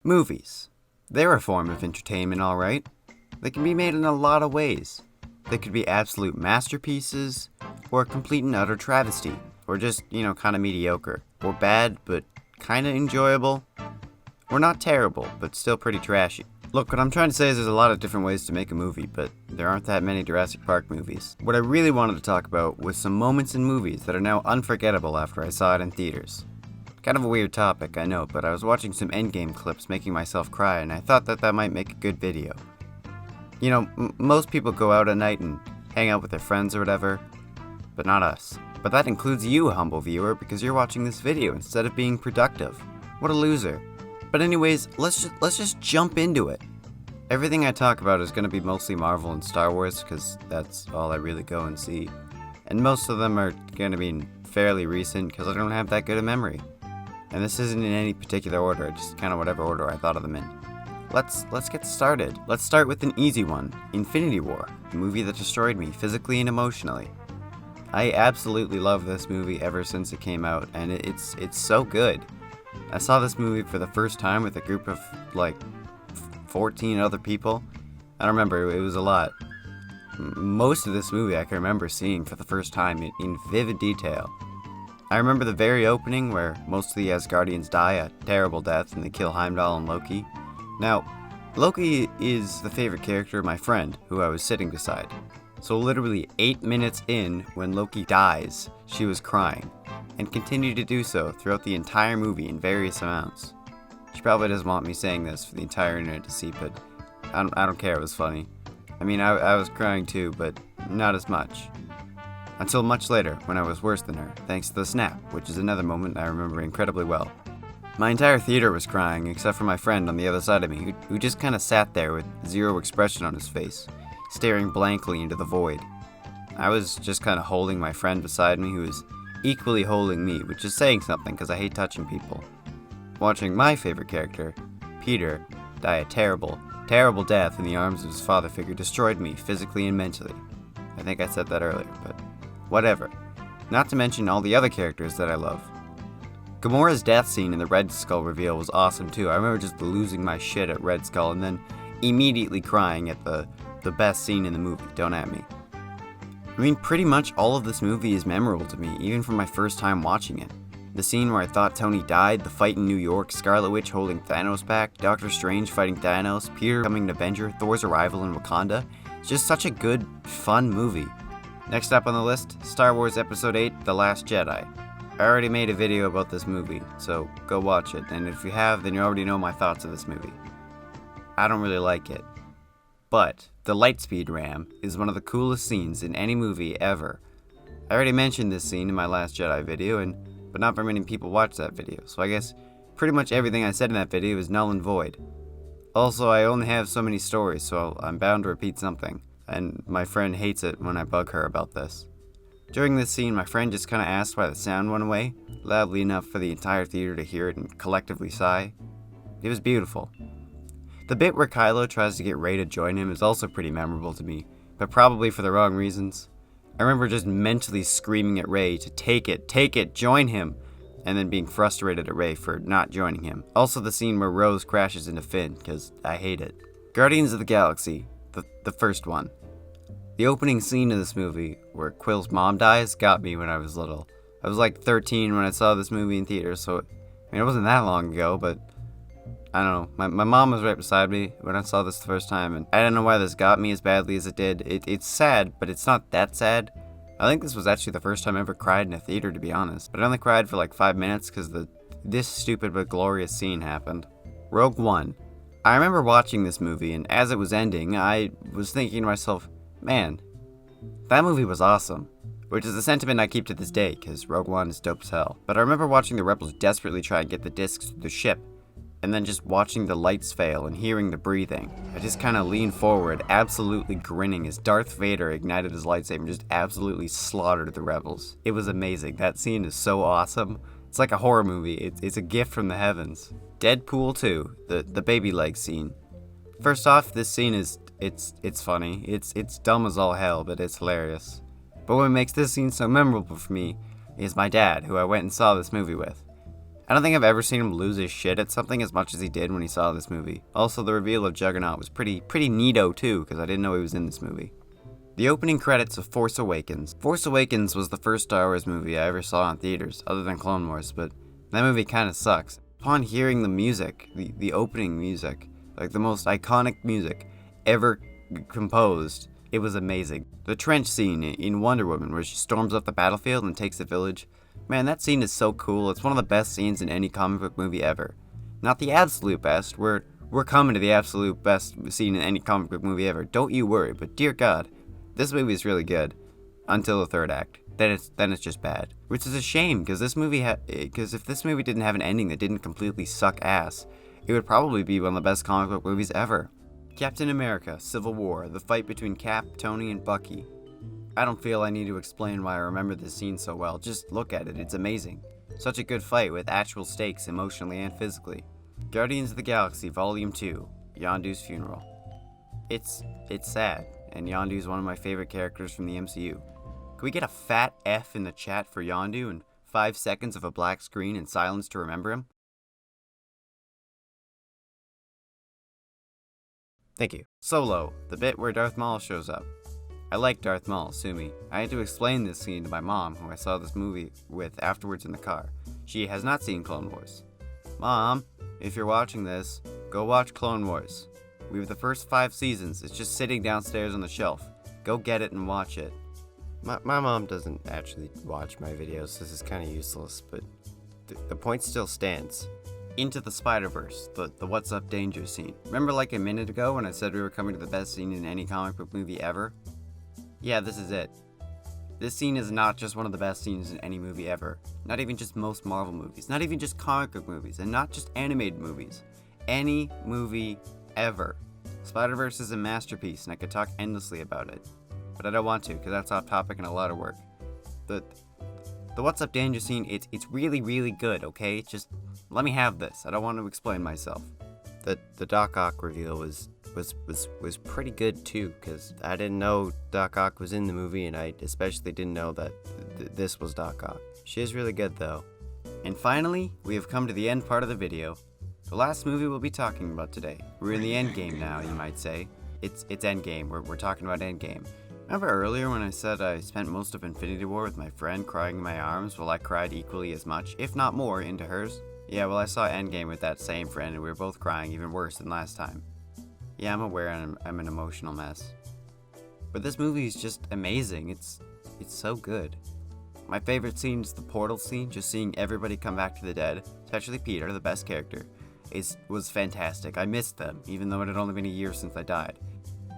Movies. They're a form of entertainment, alright. They can be made in a lot of ways. They could be absolute masterpieces, or a complete and utter travesty, or just, kind of mediocre, or bad, but kind of enjoyable, or not terrible, but still pretty trashy. Look, what I'm trying to say is there's a lot of different ways to make a movie, but there aren't that many Jurassic Park movies. What I really wanted to talk about was some moments in movies that are now unforgettable after I saw it in theaters. Kind of a weird topic, I know, but I was watching some Endgame clips making myself cry, and I thought that might make a good video. Most people go out at night and hang out with their friends or whatever, but not us. But that includes you, humble viewer, because you're watching this video instead of being productive. What a loser. But anyways, let's just jump into it. Everything I talk about is going to be mostly Marvel and Star Wars, because that's all I really go and see. And most of them are going to be fairly recent, because I don't have that good a memory. And this isn't in any particular order, just kind of whatever order I thought of them in. Let's get started. Let's start with an easy one, Infinity War, the movie that destroyed me physically and emotionally. I absolutely love this movie ever since it came out, and it's so good. I saw this movie for the first time with a group of, 14 other people. I don't remember, it was a lot. Most of this movie I can remember seeing for the first time in vivid detail. I remember the very opening where most of the Asgardians die a terrible death and they kill Heimdall and Loki. Now, Loki is the favorite character of my friend, who I was sitting beside. So literally 8 minutes in, when Loki dies, she was crying, and continued to do so throughout the entire movie in various amounts. She probably doesn't want me saying this for the entire internet to see, but I don't care, it was funny. I mean, I was crying too, but not as much. Until much later, when I was worse than her, thanks to the snap, which is another moment I remember incredibly well. My entire theater was crying, except for my friend on the other side of me, who just kind of sat there with zero expression on his face, staring blankly into the void. I was just kind of holding my friend beside me, who was equally holding me, which is saying something because I hate touching people. Watching my favorite character, Peter, die a terrible, terrible death in the arms of his father figure destroyed me physically and mentally. I think I said that earlier, but whatever. Not to mention all the other characters that I love. Gamora's death scene in the Red Skull reveal was awesome too. I remember just losing my shit at Red Skull and then immediately crying at the best scene in the movie, don't at me. I mean, pretty much all of this movie is memorable to me, even from my first time watching it. The scene where I thought Tony died, the fight in New York, Scarlet Witch holding Thanos back, Doctor Strange fighting Thanos, Peter becoming an Avenger, Thor's arrival in Wakanda. It's just such a good, fun movie. Next up on the list, Star Wars Episode 8, The Last Jedi. I already made a video about this movie, so go watch it, and if you have, then you already know my thoughts of this movie. I don't really like it. But the Lightspeed Ram is one of the coolest scenes in any movie ever. I already mentioned this scene in my Last Jedi video, but not very many people watched that video, so I guess pretty much everything I said in that video is null and void. Also, I only have so many stories, so I'm bound to repeat something, and my friend hates it when I bug her about this. During this scene, my friend just kinda asked why the sound went away, loudly enough for the entire theater to hear it and collectively sigh. It was beautiful. The bit where Kylo tries to get Rey to join him is also pretty memorable to me, but probably for the wrong reasons. I remember just mentally screaming at Rey to take it, join him, and then being frustrated at Rey for not joining him. Also the scene where Rose crashes into Finn, because I hate it. Guardians of the Galaxy, the first one. The opening scene of this movie, where Quill's mom dies, got me when I was little. I was like 13 when I saw this movie in theaters, so it wasn't that long ago, but I don't know. My mom was right beside me when I saw this the first time, and I don't know why this got me as badly as it did. It's sad, but it's not that sad. I think this was actually the first time I ever cried in a theater, to be honest. But I only cried for like 5 minutes because this stupid but glorious scene happened. Rogue One. I remember watching this movie, and as it was ending, I was thinking to myself, man, that movie was awesome. Which is a sentiment I keep to this day, because Rogue One is dope as hell. But I remember watching the rebels desperately try and get the discs to the ship, and then just watching the lights fail and hearing the breathing. I just kind of leaned forward, absolutely grinning as Darth Vader ignited his lightsaber and just absolutely slaughtered the rebels. It was amazing. That scene is so awesome. It's like a horror movie. It's a gift from the heavens. Deadpool 2, the baby leg scene. First off, this scene it's funny. It's dumb as all hell, but it's hilarious. But what makes this scene so memorable for me is my dad, who I went and saw this movie with. I don't think I've ever seen him lose his shit at something as much as he did when he saw this movie. Also, the reveal of Juggernaut was pretty neato too, because I didn't know he was in this movie. The opening credits of Force Awakens. Force Awakens was the first Star Wars movie I ever saw in theaters, other than Clone Wars, but that movie kinda sucks. Upon hearing the music, the opening music, like the most iconic music ever composed, it was amazing. The trench scene in Wonder Woman, where she storms up the battlefield and takes the village, man, that scene is so cool. It's one of the best scenes in any comic book movie ever. Not the absolute best. We're coming to the absolute best scene in any comic book movie ever. Don't you worry. But dear God, this movie is really good until the third act. Then it's just bad, which is a shame because if this movie didn't have an ending that didn't completely suck ass, it would probably be one of the best comic book movies ever. Captain America: Civil War, the fight between Cap, Tony, and Bucky. I don't feel I need to explain why I remember this scene so well. Just look at it, it's amazing. Such a good fight with actual stakes emotionally and physically. Guardians of the Galaxy Volume 2, Yondu's funeral. It's sad, and Yondu's one of my favorite characters from the MCU. Can we get a fat F in the chat for Yondu and 5 seconds of a black screen and silence to remember him? Thank you. Solo, the bit where Darth Maul shows up. I like Darth Maul, sue me. I had to explain this scene to my mom, who I saw this movie with afterwards in the car. She has not seen Clone Wars. Mom, if you're watching this, go watch Clone Wars. We have the first 5 seasons. It's just sitting downstairs on the shelf. Go get it and watch it. My mom doesn't actually watch my videos. This is kind of useless, but the point still stands. Into the Spider-Verse, the What's Up Danger scene. Remember like a minute ago when I said we were coming to the best scene in any comic book movie ever? Yeah, this is it. This scene is not just one of the best scenes in any movie ever. Not even just most Marvel movies. Not even just comic book movies. And not just animated movies. Any movie ever. Spider-Verse is a masterpiece, and I could talk endlessly about it. But I don't want to, because that's off topic and a lot of work. The What's Up Danger scene, it's really, really good, okay? Just let me have this. I don't want to explain myself. The Doc Ock reveal was pretty good too, because I didn't know Doc Ock was in the movie, and I especially didn't know that this was Doc Ock. She is really good though. And finally, we have come to the end part of the video. The last movie we'll be talking about today. We're in the end game now, you might say. It's Endgame. We're talking about Endgame. Remember earlier when I said I spent most of Infinity War with my friend crying in my arms while I cried equally as much, if not more, into hers? Yeah, well, I saw Endgame with that same friend, and we were both crying even worse than last time. Yeah, I'm aware I'm an emotional mess. But this movie is just amazing. It's so good. My favorite scene is the portal scene, just seeing everybody come back to the dead, especially Peter, the best character. Was fantastic. I missed them, even though it had only been a year since I died.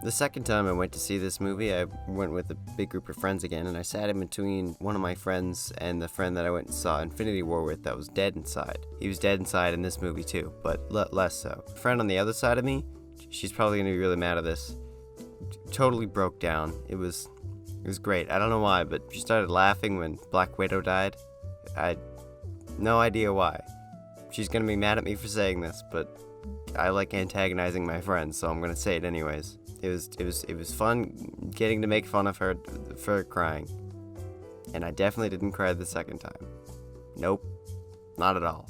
The second time I went to see this movie, I went with a big group of friends again, and I sat in between one of my friends and the friend that I went and saw Infinity War with that was dead inside. He was dead inside in this movie too, but less so. A friend on the other side of me, she's probably going to be really mad at this, totally broke down. It was great. I don't know why, but she started laughing when Black Widow died. I had no idea why. She's going to be mad at me for saying this, but I like antagonizing my friends, so I'm going to say it anyways. It was fun getting to make fun of her for crying. And I definitely didn't cry the second time. Nope. Not at all.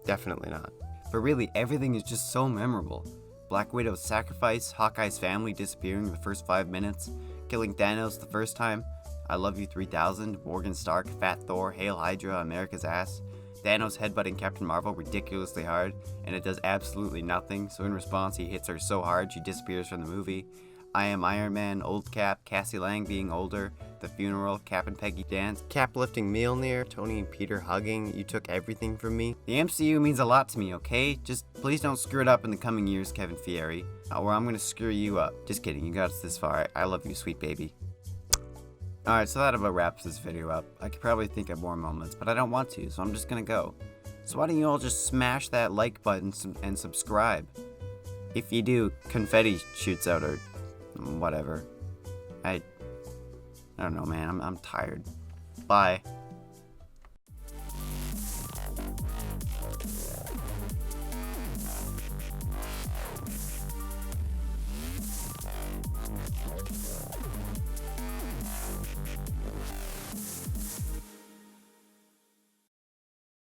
Definitely not. But really, everything is just so memorable. Black Widow's sacrifice, Hawkeye's family disappearing in the first 5 minutes, killing Thanos the first time, I Love You 3000, Morgan Stark, Fat Thor, Hail Hydra, America's ass, Thanos headbutting Captain Marvel ridiculously hard, and it does absolutely nothing, so in response he hits her so hard she disappears from the movie. I Am Iron Man, Old Cap, Cassie Lang being older, the funeral, Cap and Peggy dance, Cap lifting Mjolnir, Tony and Peter hugging, you took everything from me. The MCU means a lot to me, okay? Just please don't screw it up in the coming years, Kevin Fieri, or I'm gonna screw you up. Just kidding, you got us this far. I love you, sweet baby. Alright, so that about wraps this video up. I could probably think of more moments, but I don't want to, so I'm just gonna go. So why don't you all just smash that like button and subscribe? If you do, confetti shoots out or whatever. I don't know, man. I'm tired. Bye.